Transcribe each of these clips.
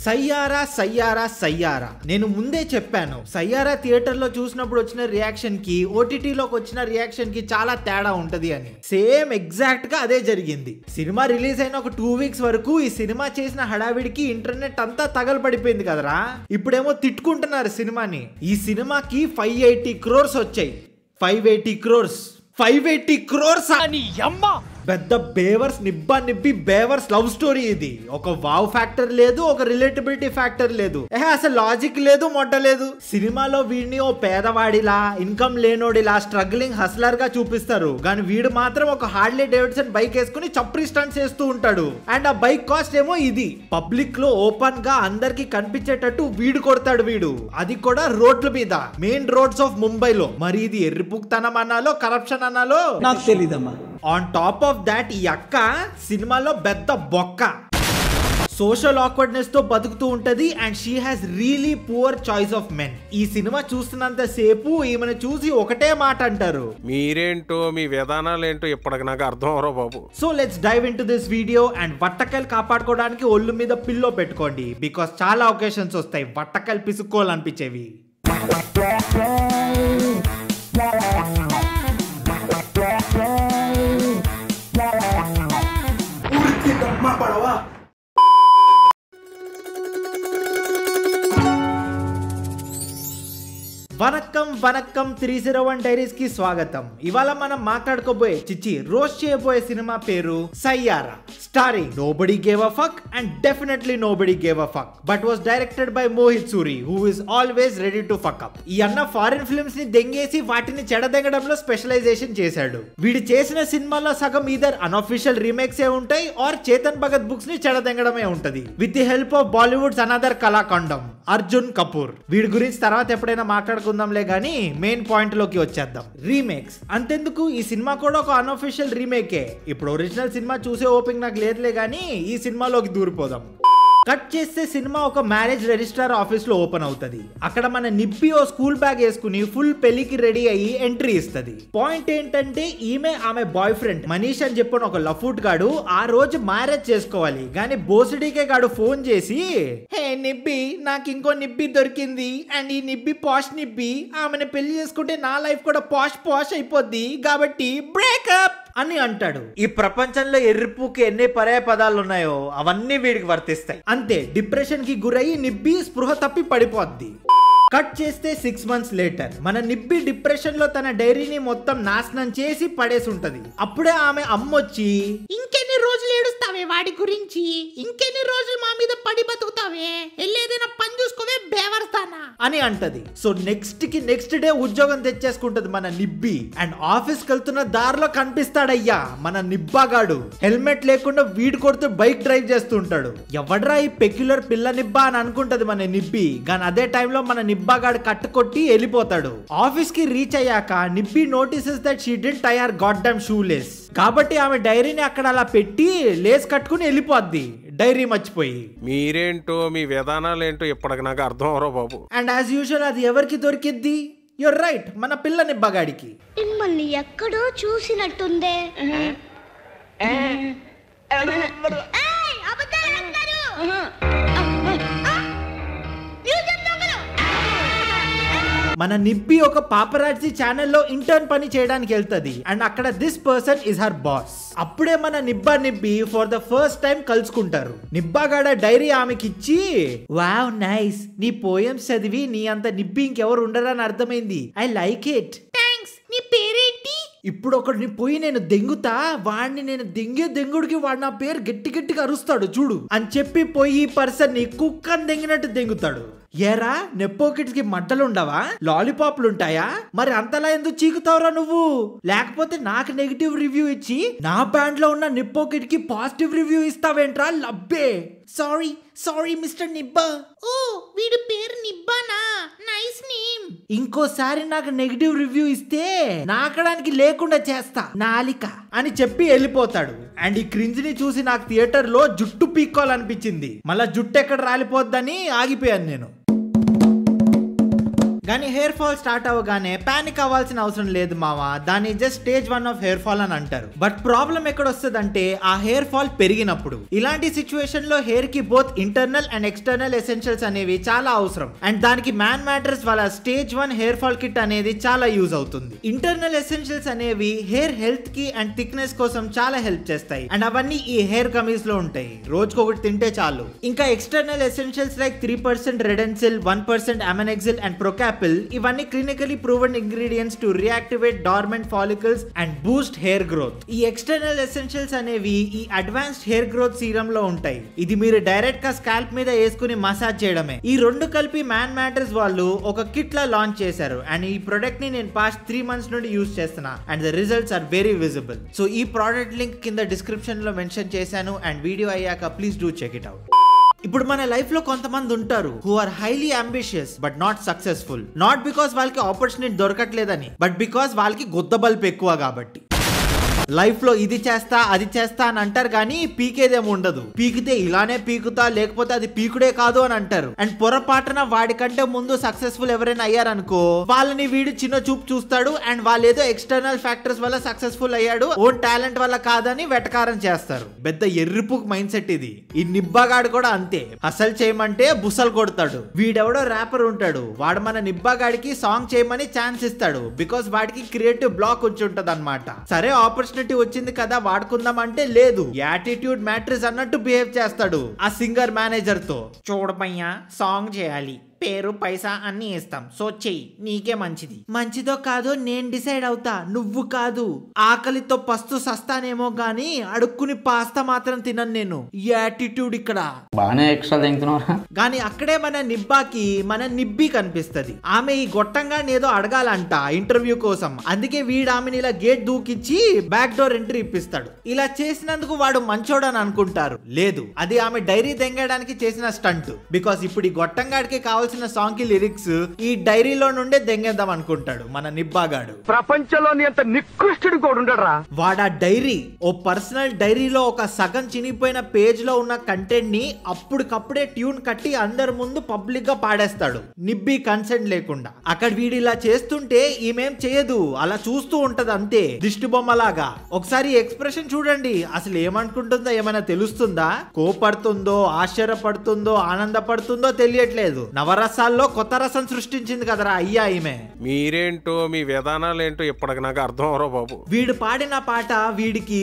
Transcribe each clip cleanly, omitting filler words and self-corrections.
సయ్యారా సయ్యారా సయ్యారా నేను ముందే చెప్పాను. సయ్యారా థియేటర్ లో చూసినప్పుడు వచ్చిన రియాక్షన్ కి ఓటీటీలోకి వచ్చిన రియాక్షన్ కి చాలా తేడా ఉంటది అని. సేమ్ ఎగ్జాక్ట్ గా అదే జరిగింది. సినిమా రిలీజ్ అయిన ఒక 2 వీక్స్ వరకు ఈ సినిమా చేసిన హడావిడికి ఇంటర్నెట్ అంతా తగలబడిపోయింది కదరా. ఇప్పుడేమో తిట్టుకుంటున్నారు సినిమాని. ఈ సినిమాకి 580 crores వచ్చాయి. 580 crores అని అమ్మ. పెద్ద బేవర్స్ నిబ్బి బేవర్స్ లవ్ స్టోరీ ఇది. ఒక వావ్ ఫ్యాక్టర్ లేదు, ఒక రిలేటబిలిటీ ఫ్యాక్టర్ లేదు, అసలు లాజిక్ లేదు, మొట్ట లేదు. సినిమాలో వీడిని ఓ పేదవాడిలా, ఇన్కమ్ లేనోడిలా, స్ట్రగ్లింగ్ హస్లర్ గా చూపిస్తారు. కానీ వీడు మాత్రం ఒక హార్లీ డేవిడ్సన్ బైక్ వేసుకుని చప్రీ స్టంట్స్ చేస్తూ ఉంటాడు. అండ్ ఆ బైక్ కాస్ట్ ఏమో ఇది. పబ్లిక్ లో ఓపెన్ గా అందరికి కనిపించేటట్టు వీడు కొడతాడు వీడు. అది కూడా రోడ్ల మీద, మెయిన్ రోడ్స్ ఆఫ్ ముంబైలో. మరి ఇది ఎర్రిపుక్తనం అనాలో కరప్షన్ అనాలో నాకు తెలీదమ్మా. ఆన్ టాప్ ఆఫ్ దాట్ ఈ అక్క సినిమాలో పెద్ద బొక్క. సోషల్ ఆక్వర్డ్నెస్ తో బతుకుతూ ఉంటది. And she has really poor choice of men. ఈ సినిమా చూస్తున్నంత సేపు ఈమెను చూసి ఒకటే మాట అంటారు, మీరేంటో మీ విధానాలు ఏంటో ఇప్పటికి నాకు అర్థం అవరో బాబు. So let's dive into this video. And వట్టకాయలు కాపాడుకోవడానికి ఒళ్ళు మీద పిల్లో పెట్టుకోండి. బికాస్ చాలా ఒకేషన్స్ వస్తాయి వట్టకాయలు పిసుక్కోవాలనిపించేవి. వనక్కం 301 డైరీస్ కి స్వాగతం. ఇవాళ మనం మాట్లాడుకోబోయే రోస్ట్ చేయబోయే సినిమా పేరు Saiyaara. Starring nobody gave a fuck and definitely nobody gave a fuck, but was directed by Mohit Suri, who is always ready to fuck up. ఈ అన్న ఫారిన్ ఫిల్మ్స్ ని దెంగేసి వాటిని చెడదెంగడంలో స్పెషలైజేషన్ చేశాడు. వీడు చేసిన సినిమాల్లో సగం ఈదర్ అన్అఫిషియల్ రీమేక్స్ ఏ ఉంటాయి ఆర్ చేతన్ భగత్ బుక్స్ ని చెడదెంగడమే ఉంటది. With the help of Bollywood's another కళాఖండం అర్జున్ కపూర్. వీడి గురించి తర్వాత ఎప్పుడైనా మాట్లాడుకుందాంలే గానీ మెయిన్ పాయింట్ లోకి వచ్చేద్దాం. రీమేక్స్ అంతెందుకు, ఈ సినిమా కూడా ఒక అన్అఫిషియల్ రీమేకే. ఇప్పుడు ఒరిజినల్ సినిమా చూసే ఓపిక నాకు లేదులే గానీ ఈ సినిమాలోకి దూరిపోదాం. కట్ చేస్తే సినిమా ఒక మ్యారేజ్ రిజిస్ట్రార్ ఆఫీస్ లో ఓపెన్ అవుతుంది. అక్కడ మన నిబ్బి ఓ స్కూల్ బ్యాగ్ వేసుకుని ఫుల్ పెళ్లికి రెడీ అయ్యి ఎంట్రీ ఇస్తుంది. పాయింట్ ఏంటంటే ఆమె బాయ్ ఫ్రెండ్ మనీష్ అని చెప్పిన ఒక లఫూట్ గాడు ఆ రోజు మ్యారేజ్ చేసుకోవాలి. కానీ బోసిడీకే గాడు ఫోన్ చేసి, హే నిబ్బి, నాకు ఇంకో నిబ్బి దొరికింది అండ్ ఈ నిబ్బి పాష్ నిబ్బి, ఆమెను పెళ్లి చేసుకుంటే నా లైఫ్ కూడా పాష్ అయిపోద్ది కాబట్టి బ్రేకప్ అని అంటాడు. ఈ ప్రపంచంలో ఎర్రిపుకి ఎన్ని పర్యాయ పదాలు ఉన్నాయో అవన్నీ వీడికి వర్తిస్తాయి. అంతే, డిప్రెషన్ కి గురయ్యి నిబ్బి స్పృహ తప్పి పడిపోద్ది. కట్ చేస్తే 6 months లేటర్ మన నిబ్బి డిప్రెషన్ లో తన డైరీని మొత్తం నాశనం చేసి పడేసి ఉంటది. అప్పుడే ఆమె అమ్మొచ్చి, ఇంకెన్ని రోజులు ఏడుస్తావే వాడి గురించి, ఇంకెన్ని రోజులు మా మీద పడి బతుకుతావే, ఎల్లేదైనా పని చూసుకోవే బేవర్స్తానా అని అంటది. సో నెక్స్ట్ డే ఉద్యోగం తెచ్చేసుకుంటది మన నిబ్బి. అండ్ ఆఫీస్ కి వెళ్తున్న దారిలో కనిపిస్తాడయ్యా మన నిబ్బాగాడు. హెల్మెట్ లేకుండా వీడు కొడుతూ బైక్ డ్రైవ్ చేస్తూ ఉంటాడు. ఎవడ్రా ఈ పెక్యులర్ పిల్ల నిబ్బా అని అనుకుంటది మన నిబ్బి. కానీ అదే టైంలో మన నిబ్బాగాడు కట్టుకొట్టి వెళ్ళిపోతాడు. ఆఫీస్ కి రీచ్ అయ్యాక నిబ్బి notices that she didn't tie her goddamn shoe lace. కాబట్టి ఆమె డైరీని అక్కడ అలా పెట్టి లేస్ కట్టుకుని వెళ్ళిపోద్ది, డైరీ మర్చిపోయి. మీరేంటో మీ విధానాలు ఏంటో ఇప్పటికి నాకు అర్థం అవరో బాబు. అండ్ యాజ్ యూజువల్ అది ఎవరికి దొరికిద్ది? యూర్ రైట్, మన పిల్ల నిబ్బగాడికి. మిమ్మల్ని ఎక్కడో చూసినట్టుందే. మన నిబ్బి ఒక పాపరాజీ ఛానల్లో ఇంటర్న్ పని చేయడానికి వెళ్తది. అండ్ అక్కడ this person is her boss. అప్పుడే మన nibbi for the first time కలుసుకుంటారు. నిబ్బాగాడ డైరీ ఆమెకి ఇచ్చి, వావ్ నైస్, నీ పోయమ్స్ చదివి నీ అంత నిబ్బి ఇంకెవరు ఉండరని అర్థమైంది, ఐ లైక్ ఇట్, థ్యాంక్స్, నీ పేరేంటి? ఇప్పుడు ఒకడిని పోయి నేను దెంగుతా, వాడిని నేను దెంగుడికి వాడు నా పేరు గట్టిగా అరుస్తాడు చూడు అని చెప్పి పోయి ఈ పర్సన్ ని కుక్కని దెంగినట్టు దెంగుతాడు. ఏరా నెప్పో కిడ్స్ కి మట్టలు ఉండవా, లాలీపాప్లు ఉంటాయా, మరి అంతలా ఎందుకు చీకుతావురా నువ్వు? లేకపోతే నాకు నెగిటివ్ రివ్యూ ఇచ్చి నా బ్యాండ్ లో ఉన్న నిప్పో కిడ్ కి పాజిటివ్ రివ్యూ ఇస్తావేంట్రా లబ్బే. సారీ మిస్టర్ నిబ్బా. ఓ వీడి పేరు నిబ్బానా, నైస్ నేమ్. ఇంకోసారి నాకు నెగిటివ్ రివ్యూ ఇస్తే నాకడానికి లేకుండా చేస్తా నాలిక అని చెప్పి వెళ్ళిపోతాడు. అండ్ ఈ క్రింజ్ ని చూసి నాకు థియేటర్ లో జుట్టు పీక్కోవాలనిపించింది. మళ్ళా జుట్టు ఎక్కడ రాలిపోద్దని ఆగిపోయాను నేను. కానీ హెయిర్ ఫాల్ స్టార్ట్ అవగానే పానిక్ అవ్వాల్సిన అవసరం లేదు మావా, దాన్ని just stage 1 of hair fall అని అంటారు. బట్ ప్రాబ్లం ఎక్కడ వస్తుందంటే ఆ హెయిర్ ఫాల్ పెరిగినప్పుడు. ఇలాంటి సిచ్యువేషన్ లో హెయిర్ కి both internal and external essentials అనేవి చాలా అవసరం. అండ్ దానికి మ్యాన్ మ్యాటర్స్ వాళ్ళ స్టేజ్ 1 హెయిర్ ఫాల్ కిట్ అనేది చాలా యూజ్ అవుతుంది. ఇంటర్నల్ ఎసెన్షియల్స్ అనేవి హెయిర్ హెల్త్ కి అండ్ థిక్నెస్ కోసం చాలా హెల్ప్ చేస్తాయి. అండ్ అవన్నీ ఈ హెయిర్ గమీస్ లో ఉంటాయి, రోజుకొకటి తింటే చాలు. ఇంకా external essentials like 3% Redensyl, 1% Aminexil and Procapil, ఇవన్నీ clinically proven ingredients to reactivate dormant follicles and boost hair growth. ఈ ఎక్స్టర్నల్ ఎసెన్షియల్స్ అనేవి ఈ అడ్వాన్స్డ్ హెయిర్ గ్రోత్ సీరం లో ఉంటాయి. ఇది మీరు డైరెక్ట్ గా స్కాల్ప్ మీద వేసుకుని మసాజ్ చేయడమే. ఈ రెండు కలిపి మ్యాన్ మ్యాటర్స్ వాళ్ళు ఒక కిట్ లా లాంచ్ చేశారు. అండ్ ఈ ప్రొడక్ట్ ని నేను పాస్ట్ 3 months నుండి యూజ్ చేస్తున్నా and the results are very visible. So ఈ ప్రోడక్ట్ లింక్ కింద డిస్క్రిప్షన్ లో మెన్షన్ చేశాను అండ్ వీడియో అయ్యాక please do check it out. ఇప్పుడు మన లైఫ్ లో కొంతమంది ఉంటారు who are highly ambitious but not successful. Not because వాళ్ళకి ఆపర్చునిటీ దొరకట్లేదని, బట్ బికాస్ వాళ్ళకి గుద్ద బల్పు ఎక్కువ కాబట్టి. లైఫ్ లో ఇది చేస్తా అది చేస్తా అని అంటారు కానీ పీకేదేమో ఉండదు. పీకితే ఇలానే పీకుతా, లేకపోతే అది పీకుడే కాదు అని అంటారు. అండ్ పొరపాటున వాడికంటే ముందు సక్సెస్ఫుల్ ఎవరైనా అయ్యారనుకో వాళ్ళని వీడు చిన్న చూపు చూస్తాడు. అండ్ వాళ్ళు ఏదో ఎక్స్టర్నల్ ఫ్యాక్టర్స్ వల్ల సక్సెస్ఫుల్ అయ్యాడు, ఓన్ టాలెంట్ వల్ల కాదని వెటకారం చేస్తారు. పెద్ద ఎర్రిపుక్ మైండ్ సెట్ ఇది. ఈ నిబ్బాగాడు కూడా అంతే, అసలు చేయమంటే బుసలు కొడతాడు. వీడెవడో ర్యాపర్ ఉంటాడు, వాడు మన నిబ్బాగాడికి సాంగ్ చేయమని ఛాన్స్ ఇస్తాడు బికాస్ వాడికి క్రియేటివ్ బ్లాక్ వచ్చి ఉంటది అనమాట. సరే ఆపర్చునిటీ వచ్చింది కదా వాడుకుందాం అంటే లేదు, యాటిట్యూడ్ మ్యాటర్స్ అన్నట్టు బిహేవ్ చేస్తాడు ఆ సింగర్ మేనేజర్ తో. చూడపయ్యా సాంగ్ చేయాలి, పేరు పైసా అన్ని ఇస్తాం, సో చెయ్యి, నీకే మంచిది. మంచిదో కాదో నేను డిసైడ్ అవుతా, నువ్వు కాదు. ఆకలితో పస్తు సస్తానేమో గానీ అడుక్కుని పాస్తా మాత్రం తినను నేను. యాటిట్యూడ్ ఇక్కడ బాగానే ఎక్స్ట్రా తింటున్నారా. కానీ అక్కడే మన నిబ్బాకి మన నిబ్బి కనిపిస్తది. ఆమె ఈ గొట్టంగా ఏదో అడగాలంట ఇంటర్వ్యూ కోసం, అందుకే వీడు ఆమెను ఇలా గేట్ దూకిచ్చి బ్యాక్ డోర్ ఎంట్రీ ఇప్పిస్తాడు. ఇలా చేసినందుకు వాడు మంచోడని అనుకుంటారు, లేదు అది ఆమె డైరీ దెంగడానికి చేసిన స్టంట్. బికాస్ ఇప్పుడు ఈ గొట్టంగాడికి కావాల్సిన సాంగ్ కి లిరిక్స్ ఈ డైరీలో నుండే దెంగేద్దాం అనుకుంటాడు మన నిబ్బాగాడు. ప్రపంచంలోని అంత నికృష్టుడు కూడా ఉండరా. వాడా డైరీ, ఓ పర్సనల్ డైరీలో ఒక సగం చినిగిపోయిన పేజ్ లో ఉన్న కంటెంట్ ని అప్పటికప్పుడే ట్యూన్ కట్టి అందరి ముందు పబ్లిక్ గా పాడేస్తాడు నిబ్బి కన్సెంట్ లేకుండా. అక్కడ వీడి ఇలా చేస్తుంటే ఈమెం చేయదు, అలా చూస్తూ ఉంటది అంతే, దిష్టి బొమ్మలాగా. ఒకసారి ఎక్స్ప్రెషన్ చూడండి, అసలు ఏమనుకుంటుందో ఏమైనా తెలుస్తుందా? కోపడుతుందో, ఆశ్చర్యపడుతుందో, ఆనందపడుతుందో తెలియట్లేదు. నవరసాల్లో కొత్త రసం సృష్టించింది కదరా అయ్యా ఈమె. మీరేంటో మీ విధానాలు ఏంటో ఇప్పటికి నాకు అర్థం అవరో బాబు. వీడు పాడిన పాట వీడికి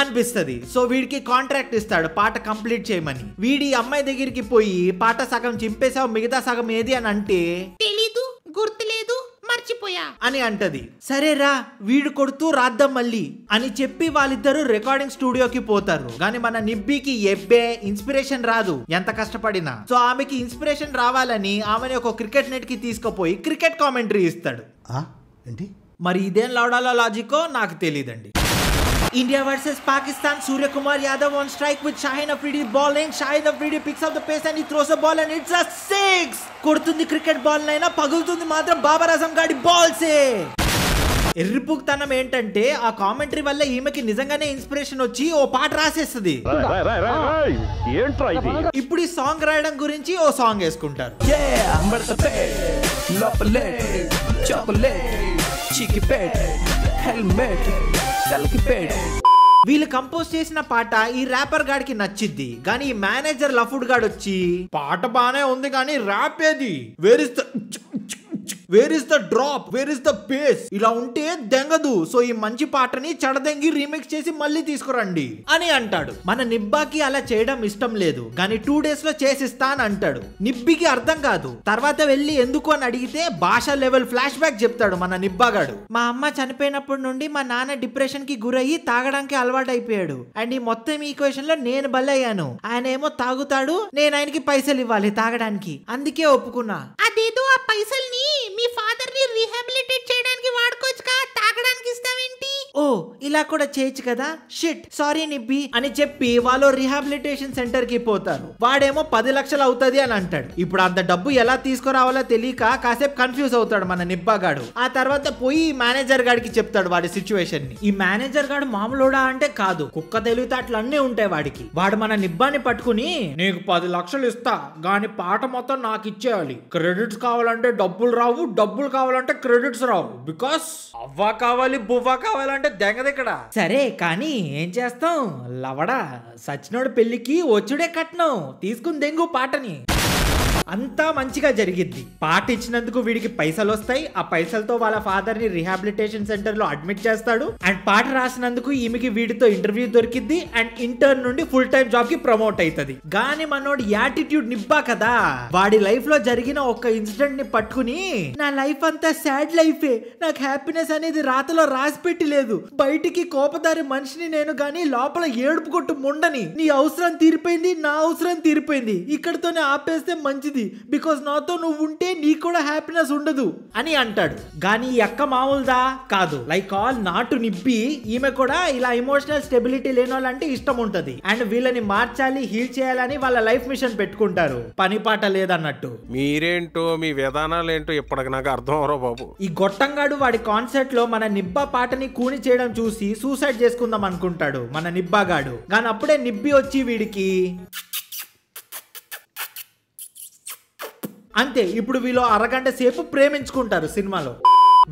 అనిపిస్తది. సో వీడికి కాంట్రాక్ట్ ఇస్తాడు పాట కంప్లీట్ చేయమని. వీడి అమ్మాయి దగ్గరికి పోయి పాట సగం చింపేసావు, మిగతా సగం ఏది అని అంటే తెలీదు, గుర్తులేదు, మర్చిపోయా అని అంటది. సరేరా వీడు కొడుతూ రాద్దాం మళ్ళీ అని చెప్పి వాళ్ళిద్దరూ రికార్డింగ్ స్టూడియోకి పోతారు. కానీ మన నిబ్బికి ఎబ్బే ఇన్స్పిరేషన్ రాదు ఎంత కష్టపడినా. సో ఆమెకి ఇన్స్పిరేషన్ రావాలని ఆమెని ఒక క్రికెట్ నెట్ కి తీసుకుపోయి క్రికెట్ కామెంటరీ ఇస్తాడు. మరి ఇదేం లౌడాలా లాజికో నాకు తెలియదండి. India versus Pakistan. Surya Kumar Yadav on strike with Shaheen Afridi bowling. Shaheen Afridi picks up the pace and he throws a ball and it's a 6. కొడుతుంది క్రికెట్ బాల్ నైనా పగులుతుంది మాత్రం బాబర్ ఆజం గాడి బాల్సే. ఎర్రిపుక్తనం ఏంటంటే ఆ కామెంటరీ వల్ల ఈమెకి నిజంగానే ఇన్స్పిరేషన్ వచ్చి ఓ పాట రాసేస్తుంది. ఇప్పుడు ఈ సాంగ్ రాయడం గురించి ఓ సాంగ్ వేసుకుంటారు. వీళ్ళు కంపోజ్ చేసిన పాట ఈ ర్యాపర్ గాడికి నచ్చిద్ది. కానీ ఈ మేనేజర్ లఫుడ్ గాడు వచ్చి పాట బానే ఉంది కానీ ర్యాప్ ఏది, where is the drop, where is the face, ఇలా ఉంటే దెంగదు. సో ఈ మంచి పాటని చెడదెంగి రీమిక్స్ చేసి మళ్ళీ తీసుకురండి అని అంటాడు. మన నిబ్బాకి అలా చేయడం ఇష్టం లేదు కానీ 2 days లో చేసిస్తా అని అంటాడు. నిబ్బికి అర్థం కాదు. తర్వాత వెళ్ళి ఎందుకు అని అడిగితే భాష లెవెల్ ఫ్లాష్ బ్యాక్ చెప్తాడు మన నిబ్బాగాడు. మా అమ్మ చనిపోయినప్పటి నుండి మా నాన్న డిప్రెషన్ కి గురయ్యి తాగడానికి అలవాటు అయిపోయాడు. అండ్ ఈ మొత్తం ఈక్వేషన్ లో నేను బలయ్యాను. ఆయన ఏమో తాగుతాడు, నేను ఆయనకి పైసలు ఇవ్వాలి తాగడానికి, అందుకే ఒప్పుకున్నా. అదేదో ఆ పైసల్ని మీ ఫాదర్ ని రీహాబిలిటేట్ చేయడానికి వాడుకోవచ్చుగా, తాగడానికి ఇస్తావేంటి? ఓ ఇలా కూడా చేయొచ్చు కదా, షిట్ సారీ నిబ్బి అని చెప్పి వాళ్ళు రీహాబిలిటేషన్ సెంటర్ కి పోతారు. వాడేమో 10 లక్షలు అవుతుంది అని అంటాడు. ఇప్పుడు అంత డబ్బు ఎలా తీసుకురావాలో తెలియక కాసేపు కన్ఫ్యూజ్ అవుతాడు మన నిబ్బాగాడు. ఆ తర్వాత పోయి మేనేజర్ గాడికి చెప్తాడు వాడి సిచ్యువేషన్ ని. ఈ మేనేజర్ గాడు మామూలుడా అంటే కాదు, కుక్క తెలివితేటలు అన్నీ ఉంటాయి వాడికి. వాడు మన నిబ్బాని పట్టుకుని నీకు 10 లక్షలు ఇస్తా గాని పాట మొత్తం నాకు ఇచ్చేయాలి. క్రెడిట్స్ కావాలంటే డబ్బులు రావు, డబ్బులు కావాలంటే క్రెడిట్స్ రావు. బికాస్ అవ్వా కావాలి బువ్వా కావాలంటే దెంగదిక్కడ. సరే కానీ ఏం చేస్తాం, లవడా సచ్చినోడు పెళ్లికి వచ్చుడే కట్నం, తీసుకుని దెంగు పాటని. అంతా మంచిగా జరిగిద్ది. పాట ఇచ్చినందుకు వీడికి పైసలు వస్తాయి. ఆ పైసలతో వాళ్ళ ఫాదర్ ని రీహాబిలిటేషన్ సెంటర్ లో అడ్మిట్ చేస్తాడు. అండ్ పాట రాసినందుకు ఈమెకి వీడితో ఇంటర్వ్యూ దొరికిద్ది. అండ్ ఇంటర్న్ నుండి ఫుల్ టైం జాబ్ కి ప్రమోట్ అవుతుంది. గాని మనోడు యాటిట్యూడ్ నిబ్బా కదా, వాడి లైఫ్ లో జరిగిన ఒక ఇన్సిడెంట్ ని పట్టుకుని నా లైఫ్ అంతా సాడ్ లైఫే, నాకు హ్యాపీనెస్ అనేది రాతలో రాసి పెట్టి లేదు, బయటికి కోపదారి మనిషిని నేను గాని లోపల ఏడుపు కొట్టు ముండని, నీ అవసరం తీరిపోయింది, నా అవసరం తీరిపోయింది, ఇక్కడితోనే ఆపేస్తే మంచిది, బికాస్ నాతో నువ్వు ఉంటే నీకు కూడా హ్యాపీనెస్ ఉండదు అని అంటాడు. గానీ ఈ అక్క మామూలుదా కాదు, లైక్ ఆల్ నాటు నిబ్బి ఈమె కూడా ఇలా ఎమోషనల్ స్టెబిలిటీ లేని వాళ్ళంటే ఇష్టం ఉంటది. అండ్ వీళ్ళని మార్చాలి, హీల్ చేయాలని వాళ్ళ లైఫ్ మిషన్ పెట్టుకుంటారు, పని పాట లేదన్నట్టు. మీరేంటో మీ విధానాలేంటో ఇప్పటికి నాకు అర్థం అవరో బాబు. ఈ గొట్టంగాడు వాడి కాన్సర్ట్ లో మన నిబ్బా పాటని కూని చేయడం చూసి సూసైడ్ చేసుకుందాం అనుకుంటాడు మన నిబ్బాగాడు. కానీ అప్పుడే నిబ్బి వచ్చి వీడికి అంతే. ఇప్పుడు వీళ్ళు అరగంట సేపు ప్రేమించుకుంటారు సినిమాలో.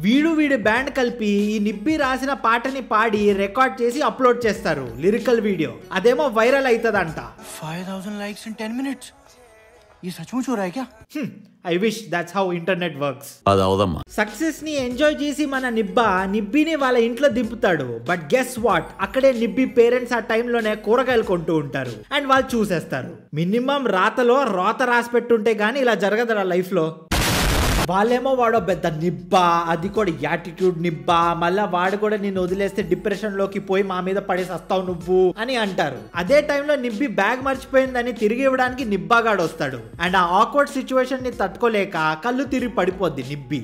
వీడి బ్యాండ్ కలిపి ఈ నిబ్బి రాసిన పాటని పాడి రికార్డ్ చేసి అప్లోడ్ చేస్తారు లిరికల్ వీడియో. అదేమో వైరల్ అవుతుందంట. 5000 likes in 10 minutes. ये सचमुच हो रहा है क्या? I wish that's how internet works. అదవుదమ్మా. సక్సెస్ ని ఎంజాయ్ చేసి మన నిబ్బిని వాళ్ళ ఇంట్లో దింపుతాడు. బట్ గెస్ వాట్, అక్కడే నిబ్బి పేరెంట్స్ ఆ టైంలోనే కూరగాయలు కొంటూ ఉంటారు. అండ్ వాళ్ళు చూసేస్తారు. మినిమం రాతలో రోత రాసి పెట్టుంటే గానీ ఇలా జరగదు లైఫ్ లో. వాళ్ళేమో వాడో పెద్ద నిబ్బా, అది కూడా యాటిట్యూడ్ నిబ్బా, మళ్ళా వాడు కూడా నేను వదిలేస్తే డిప్రెషన్ లోకి పోయి మా మీద పడేసి వస్తావు నువ్వు అని అంటారు. అదే టైంలో నిబ్బి బ్యాగ్ మర్చిపోయిందని తిరిగి ఇవ్వడానికి నిబ్బాగాడు వస్తాడు. అండ్ ఆ ఆక్వర్డ్ సిచ్యువేషన్ ని తట్టుకోలేక కళ్ళు తిరిగి పడిపోద్ది నిబ్బి.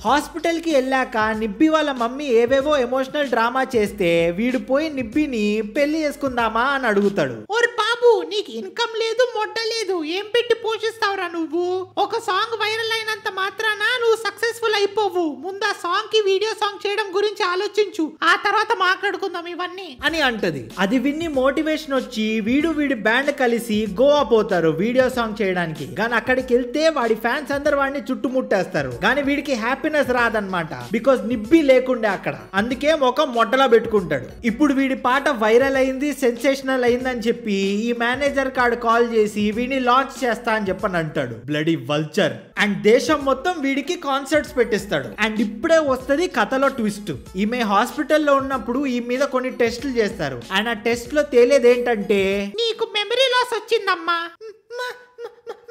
హాస్పిటల్ కి వెళ్ళాక నిబ్బి వాళ్ళ మమ్మీ ఏవేవో ఎమోషనల్ డ్రామా చేస్తే వీడు పోయి నిబ్బిని పెళ్లి చేసుకుందామా అని అడుగుతాడు. ఓరి బాబు, నీకు ఇన్కమ్ లేదు, మొట్ట లేదు, ఏం పెట్టి పోషిస్తావురా నువ్వు? ఒక సాంగ్ వైరల్ అయినంత మాత్రాన నువ్వు సక్సెస్ఫుల్ అయిపోవు. ముందు ఆ సాంగ్ కి వీడియో సాంగ్ చేయడం గురించి ఆలోచించు, ఆ తర్వాత మాట్లాడుకుందాం ఇవన్నీ అని అంటది. అది విన్ని మోటివేషన్ వచ్చి వీడి బ్యాండ్ కలిసి గోవా పోతారు వీడియో సాంగ్ చేయడానికి. కానీ అక్కడికి వెళ్తే వాడి ఫ్యాన్స్ అందరు వాడిని చుట్టుముట్టేస్తారు. కానీ వీడికి హ్యాపీనెస్ రాదన్నమాట, బికాస్ నిబ్బి లేకుండే అక్కడ. అందుకే ముఖం మొట్టలా పెట్టుకుంటాడు. ఇప్పుడు వీడి పాట వైరల్ అయింది, సెన్సేషనల్ అయిందని చెప్పి ఈ మేనేజర్ కార్డు కాల్ చేసి వీడిని లాంచ్ చేస్తా అని చెప్పని అంటాడు. Bloody vulture. అండ్ దేశం మొత్తం వీడికి కాన్సర్ట్స్ పెట్టిస్తాడు. అండ్ ఇప్పుడే వస్తుంది కథలో ట్విస్ట్. ఈమె హాస్పిటల్లో ఉన్నప్పుడు ఈ మీద కొన్ని టెస్టులు చేస్తారు. అండ్ ఆ టెస్ట్ లో తేలేది ఏంటంటే నీకు మెమరీ లాస్ వచ్చిందమ్మా.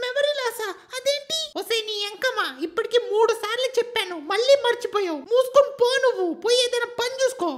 మెమరీ లాసా? అదేంటి? ఒసే నీ ఎంకమా, ఇప్పటికి 3 సార్లు చెప్పాను, మళ్ళీ మర్చిపోయావు. మూసుకొని పో, నువ్వు పోయి ఏదైనా పని చూసుకో.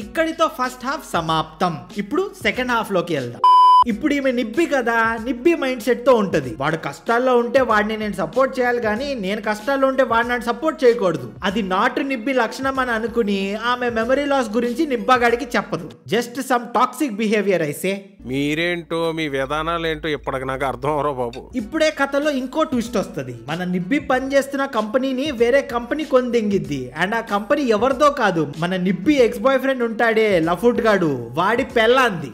ఇక్కడితో ఫస్ట్ హాఫ్ సమాప్తం. ఇప్పుడు సెకండ్ హాఫ్ లోకి వెళ్దాం. ఇప్పుడు ఈమె నిబ్బి కదా, నిబ్బి మైండ్ సెట్ తో ఉంటది. వాడు కష్టాల్లో ఉంటే వాడిని నేను సపోర్ట్ చేయాలి కానీ నేను కష్టాల్లో ఉంటే వాడిని నన్ను సపోర్ట్ చేయకూడదు. అది నాటు నిబ్బి లక్షణం అని అనుకుని ఆమె మెమరీ లాస్ గురించి నిబ్బాగాడికి చెప్పదు. జస్ట్ సమ్ టాక్సిక్ బిహేవియర్ అయితే. మీరేంటో మీ విధానాలేంటో ఇప్పటికి నాకు అర్థం అవరో బాబు. ఇప్పుడే కథలో ఇంకో ట్విస్ట్ వస్తుంది. మన నిబ్బి పని చేస్తున్న కంపెనీని వేరే కంపెనీ కొని దెంగిద్ది. అండ్ ఆ కంపెనీ ఎవరిదో కాదు, మన నిబ్బి ఎక్స్ బాయ్ ఫ్రెండ్ ఉంటాడే లఫుట్ గాడు, వాడి పెళ్ళాంది.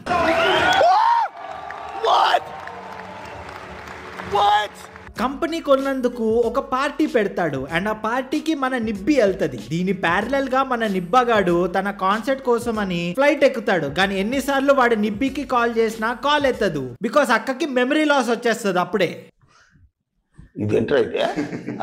కంపెనీ కొన్నందుకు ఒక పార్టీ పెడతాడు. అండ్ ఆ పార్టీకి మన నిబ్బి వెళ్తది. దీని ప్యారలల్ గా మన నిబ్బాగాడు తన కాన్సర్ట్ కోసం అని ఫ్లైట్ ఎక్కుతాడు. కానీ ఎన్నిసార్లు వాడు నిబ్బికి కాల్ చేసినా కాల్ ఎత్తదు, బికాస్ అక్కకి మెమరీ లాస్ వచ్చేస్తుంది అప్పుడే.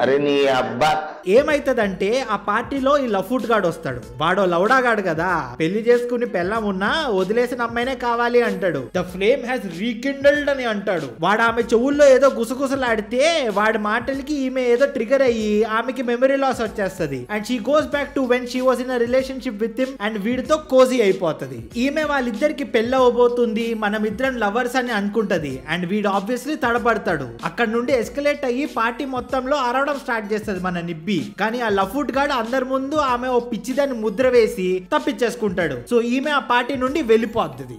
అరే నీ అబ్బా. ఏమైతుందంటే ఆ పార్టీలో ఈ లఫూట్ గాడు వస్తాడు. వాడో లౌడాగాడు కదా, పెళ్లి చేసుకుని పెళ్ళం ఉన్నా వదిలేసిన అమ్మాయినే కావాలి అంటాడు. ద ఫ్లేమ్ హ్యాస్ రీకిండల్డ్ అని అంటాడు. వాడు ఆమె చెవుల్లో ఏదో గుసగుసలాడితే వాడి మాటలకి ఈమె ఏదో ట్రిగర్ అయ్యి ఆమెకి మెమరీ లాస్ వచ్చేస్తది. And she goes back to when she was in a relationship with him. And వీడితో కోజీ అయిపోతది. ఈమె వాళ్ళిద్దరికి పెళ్ళి అవ్వబోతుంది, మనం ఇద్దరం లవర్స్ అని అనుకుంటది. అండ్ వీడు ఆబ్వియస్లీ తడబడతాడు. అక్కడ నుండి ఎస్కలేట్ అయ్యి అయ్యి పార్టీ మొత్తంలో అరవడం స్టార్ట్ చేస్తుంది మన నిబ్బి. కానీ ఆ లఫుట్ గాడు అందరి ముందు ఆమె ఓ పిచ్చిదాన్ని ముద్ర వేసి తప్పించేసుకుంటాడు. సో ఈమె ఆ పార్టీ నుండి వెళ్ళిపోద్ది.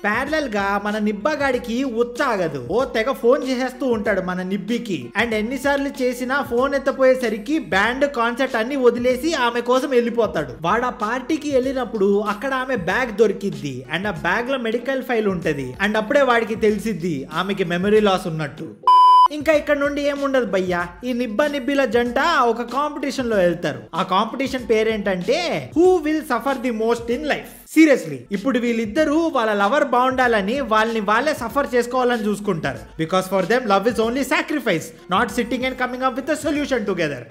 ప్యారలల్ గా మన నిబ్బగాడికి ఉచ్చాగదు. ఓ తెగ ఫోన్ చేసేస్తూ ఉంటాడు మన నిబ్బికి. అండ్ ఎన్నిసార్లు చేసినా ఫోన్ ఎత్తపోయేసరికి బ్యాండ్ కాన్సర్ట్ అన్ని వదిలేసి ఆమె కోసం వెళ్ళిపోతాడు. వాడు ఆ పార్టీకి వెళ్ళినప్పుడు అక్కడ ఆమె బ్యాగ్ దొరికిద్ది. అండ్ ఆ బ్యాగ్ లో మెడికల్ ఫైల్ ఉంటది. అండ్ అప్పుడే వాడికి తెలిసిద్ది ఆమెకి మెమరీ లాస్ ఉన్నట్టు. ఇంకా ఇక్కడ నుండి ఏముండదు భయ్యా. ఈ నిబ్బిల జంట ఒక కాంపిటీషన్ లో వెళ్తారు. ఆ కాంపిటీషన్ పేరేంటంటే who will suffer the most in life. Seriously ఇప్పుడు వీళ్ళిద్దరూ వాళ్ళ లవర్ బాగుండాలని వాళ్ళే సఫర్ చేసుకోవాలని చూసుకుంటారు. Because for them love is only sacrifice, not sitting and coming up with a solution together.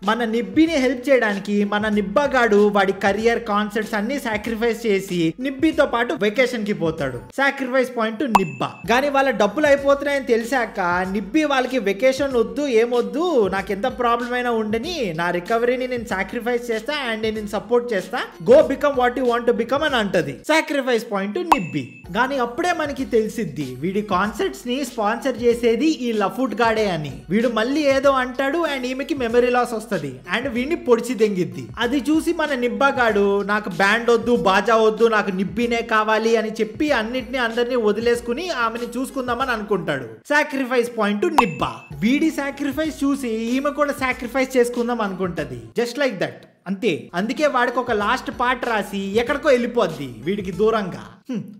మన నిబ్బిని హెల్ప్ చేయడానికి మన నిబ్బగాడు వాడి కెరియర్ కాన్సెప్ట్స్ అన్ని సాక్రిఫైస్ చేసి నిబ్బితో పాటు వెకేషన్ కి పోతాడు. సాక్రిఫైస్ పాయింట్ నిబ్బ. కానీ వాళ్ళ డబ్బులు అయిపోతున్నాయని తెలిసాక నిబ్బి వాళ్ళకి వెకేషన్ వద్దు, ఏమొద్దు, నాకు ఎంత ప్రాబ్లం అయినా ఉండని, నా రికవరీని నేను సాక్రిఫైస్ చేస్తా అండ్ నేను సపోర్ట్ చేస్తా, go become what you want to become అని అంటది. Sacrifice point nibbi. కానీ అప్పుడే మనకి తెలిసిద్ది వీడి కాన్సెప్ట్స్ ని స్పాన్సర్ చేసేది ఈ లఫుట్ గాడే అని. వీడు మళ్ళీ ఏదో అంటాడు అండ్ ఈమెకి మెమరీ లాస్ వస్తుంది అండ్ వీడిని పొడిచి దెంగిద్ది. అది చూసి మన నిబ్బగాడు నాకు బ్యాండ్ వద్దు, బాజా వద్దు, నాకు నిబ్బినే కావాలి అని చెప్పి అన్నిటిని అందరినీ వదిలేసుకుని ఆమెని చూసుకుందామని అనుకుంటాడు. సాక్రిఫైస్ పాయింట్ నిబ్బ. వీడి సాక్రిఫైస్ చూసి ఈమె కూడా సాక్రిఫైస్ చేసుకుందాం అనుకుంటది. జస్ట్ లైక్ దట్, అంతే. అందుకే వాడికి ఒక లాస్ట్ పార్ట్ రాసి ఎక్కడికో వెళ్ళిపోద్ది వీడికి దూరంగా.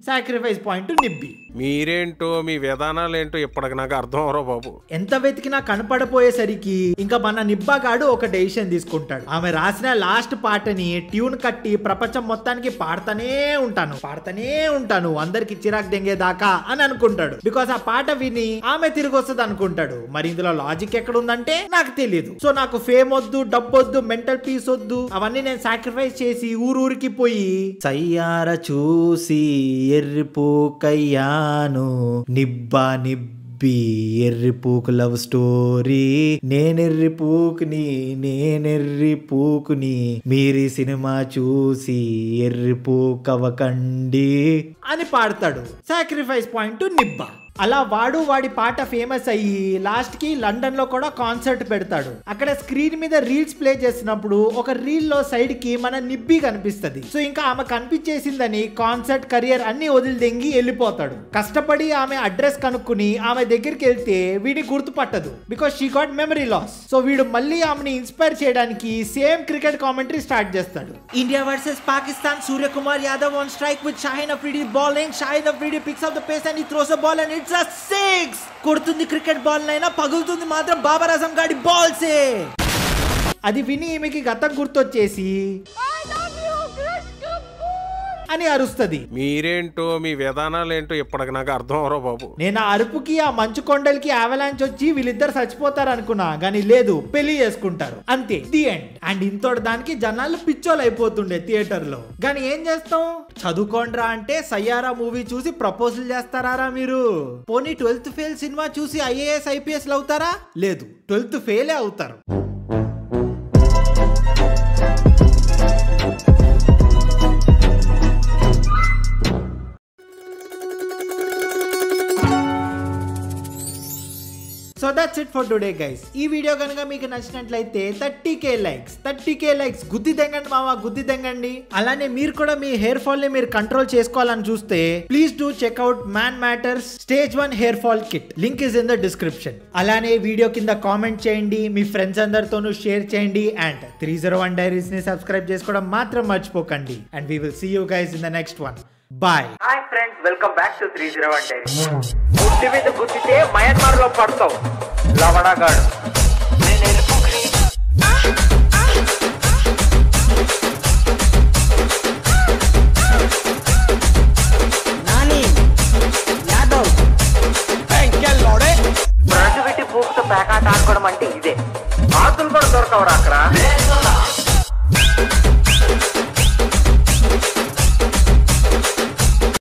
సాక్రిఫైస్ పాయింట్ నిబ్బి. మీరేంటో మీ విధానాలు ఏంటో ఇప్పటికి నాకు అర్థం అవరో బాబు. ఎంత వెతికినా కనపడపోయేసరికి ఇంకా మన నిబ్బగాడు ఒక డెసిషన్ తీసుకుంటాడు. ఆమె రాసిన లాస్ట్ పాటని ట్యూన్ కట్టి ప్రపంచం మొత్తానికి పాడుతూనే ఉంటాను అందరికి చిరాకు దెంగేదాకా అని అనుకుంటాడు. బికాస్ ఆ పాట విని ఆమె తిరిగి వస్తుంది అనుకుంటాడు. మరి ఇందులో లాజిక్ ఎక్కడ ఉందంటే నాకు తెలియదు. సో నాకు ఫేమ్ వద్దు, డబ్బు వద్దు, మెంటల్ పీస్ వద్దు, అవన్నీ నేను సాక్రిఫైస్ చేసి ఊరూరికి పోయి సయ్యార చూసి ఎర్రిపోకయ్యాను, నిబ్బి ఎర్రిపూకు లవ్ స్టోరీ, నేనెర్రిపూకుని మీరి సినిమా చూసి ఎర్రిపూకవకండి అని పాడతాడు. సాక్రిఫైస్ పాయింట్ నిబ్బ. అలా వాడి పాట ఫేమస్ అయ్యి లాస్ట్ కి లండన్ లో కూడా కాన్సర్ట్ పెడతాడు. అక్కడ స్క్రీన్ మీద రీల్స్ ప్లే చేసినప్పుడు ఒక రీల్ లో సైడ్ కి మన నిబ్బి కనిపిస్తది. సో ఇంకా ఆమె కనిపించేసిందని కాన్సర్ట్ కెరియర్ అన్ని వదిలిదెంగి వెళ్ళిపోతాడు. కష్టపడి ఆమె అడ్రస్ కనుక్కుని ఆమె దగ్గరికి వెళ్తే వీడిని గుర్తుపట్టదు. Because she got memory loss. So వీడు మళ్ళీ ఆమెని ఇన్స్పైర్ చేయడానికి సేమ్ క్రికెట్ కామెంటరీ స్టార్ట్ చేస్తాడు. India versus Pakistan, Suryakumar Yadav on strike with Shaheen Afridi bowling. షాహిన్ అఫ్రిడి picks up the pace and he throws a ball and it's a 6. కొడుతుంది క్రికెట్ బాల్ అయినా పగులుతుంది మాత్రం బాబర్ ఆజం గాడి బాల్సే. అది విని ఈమెకి గతం గుర్తొచ్చేసి అని అరుస్తుంది. మీరేంటో మీ విధానాలు ఏంటో ఇప్పటికి నాకు అర్థం అవరో బాబు. నేను ఆ అరుపుకి ఆ మంచు కొండలకి అవలాంచ్ వచ్చి వీళ్ళిద్దరు చచ్చిపోతారు అనుకున్నా, కానీ లేదు, పెళ్లి చేసుకుంటారు. అంతే, ది ఎండ్. అండ్ ఇంతోటి దానికి జనాలు పిచ్చోలు అయిపోతుండే థియేటర్ లో. కానీ ఏం చేస్తాం, చదువుకోండ్రా అంటే సయ్యారా మూవీ చూసి ప్రపోజల్ చేస్తారా మీరు? పోనీ 12th ఫెయిల్ సినిమా చూసి IAS IPS అవుతారా? లేదు, 12th ఫెయిలే అవుతారు. So that's it for today guys. ఈ వీడియో కనుక మీకు నచ్చినట్లయితే 30k likes గుద్ది దెంగండి మామ, గుద్ది దెంగండి. అలానే మీరు కూడా మీ హెయిర్ ఫాల్ ని మీరు కంట్రోల్ చేసుకోవాలని చూస్తే please do check out man matters stage 1 hair fall kit. Link is in the description. అలానే వీడియో కింద కామెంట్ చేయండి, మీ ఫ్రెండ్స్ అందరితోనూ షేర్ చేయండి. అండ్ 301 Diaries ని సబ్స్క్రైబ్ చేసుకోవడం మాత్రం మర్చిపోకండి. And we will see you guys in the next one. Bye. Hi friends, welcome back to 301 Diaries. గుడ్డి మీద గుద్దితే మయన్మార్ లో పడతావు లవడగాడు. ఫ్రంట్ పెట్టి పూకుతో పేకాట ఆడుకోవడం అంటే ఇదే. ఆతులు కూడా దొరకవరా అక్కడ.